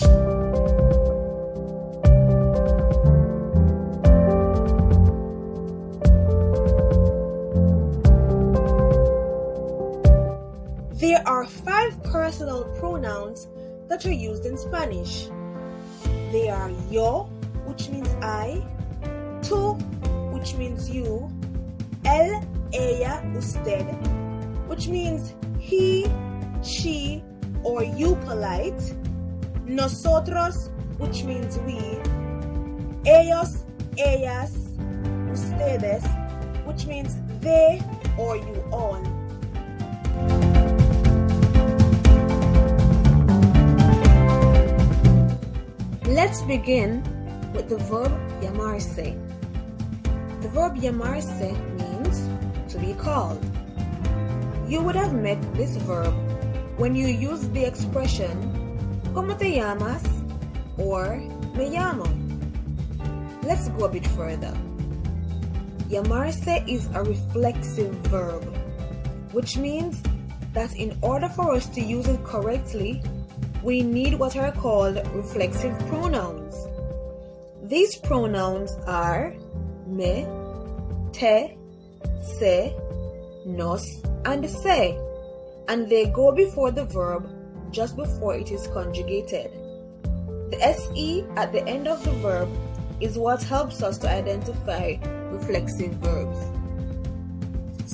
There are 5 personal pronouns that are used in Spanish. They are yo, which means I, tú, which means you, él, ella, usted, which means he, she, or you polite, nosotros, which means we, ellos, ellas, ustedes, which means they or you all. Let's begin with the verb llamarse. The verb llamarse means to be called. You would have met this verb when you use the expression ¿Cómo te llamas? Or me llamo. Let's go a bit further. Llamarse is a reflexive verb, which means that in order for us to use it correctly, we need what are called reflexive pronouns. These pronouns are me, te, se, nos, and se, and they go before the verb just before it is conjugated. The se at the end of the verb is what helps us to identify reflexive verbs.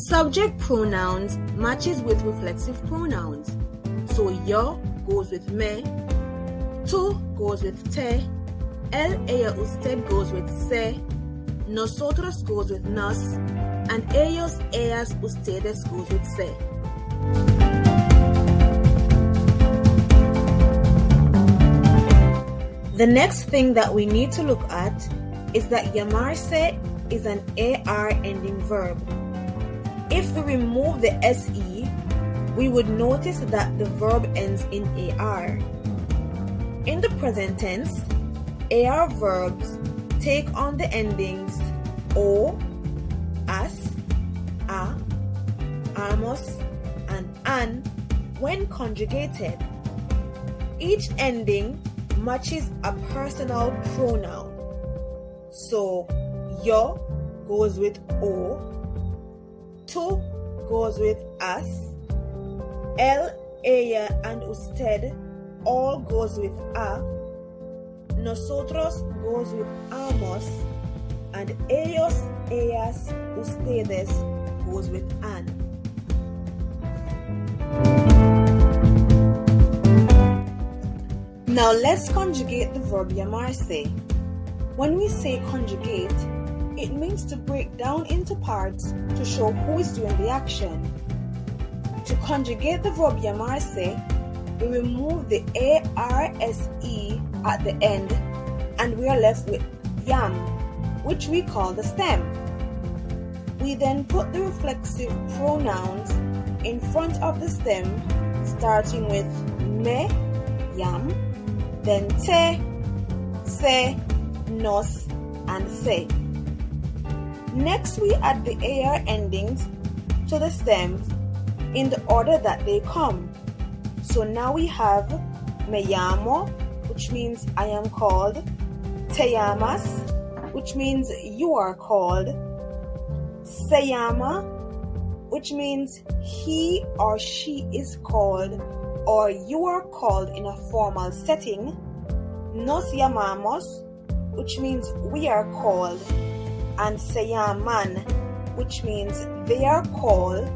Subject pronouns matches with reflexive pronouns. So yo goes with me, tú goes with te, él, ella, usted goes with se, nosotros goes with nos, and ellos, ellas, ustedes goes with se. The next thing that we need to look at is that llamarse is an AR ending verb. If we remove the SE, we would notice that the verb ends in AR. In the present tense, AR verbs take on the endings O, as, a, amos, and an when conjugated. Each ending matches a personal pronoun. So, yo goes with O, tú goes with as, él, ella, and usted all goes with a, nosotros goes with amos, and ellos, ellas, ustedes goes with an. Now let's conjugate the verb llamarse. When we say conjugate, it means to break down into parts to show who is doing the action. To conjugate the verb llamarse, we remove the arse at the end and we are left with yam, which we call the stem. We then put the reflexive pronouns in front of the stem, starting with me, yam, then te, se, nos, and se. Next, we add the AR endings to the stems in the order that they come. So now we have me llamo, which means I am called, te llamas, which means you are called, se llama, which means he or she is called or you are called in a formal setting, nos llamamos, which means we are called, and se llaman, which means they are called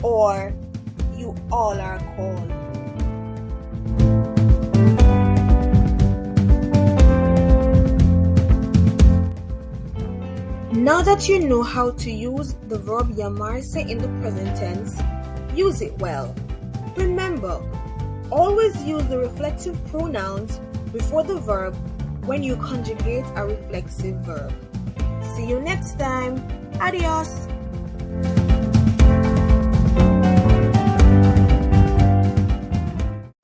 or you all are called. Now that you know how to use the verb llamarse in the present tense, use it well. Remember, always use the reflexive pronouns before the verb when you conjugate a reflexive verb. See you next time. Adios.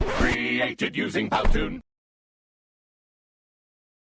Created using Powtoon.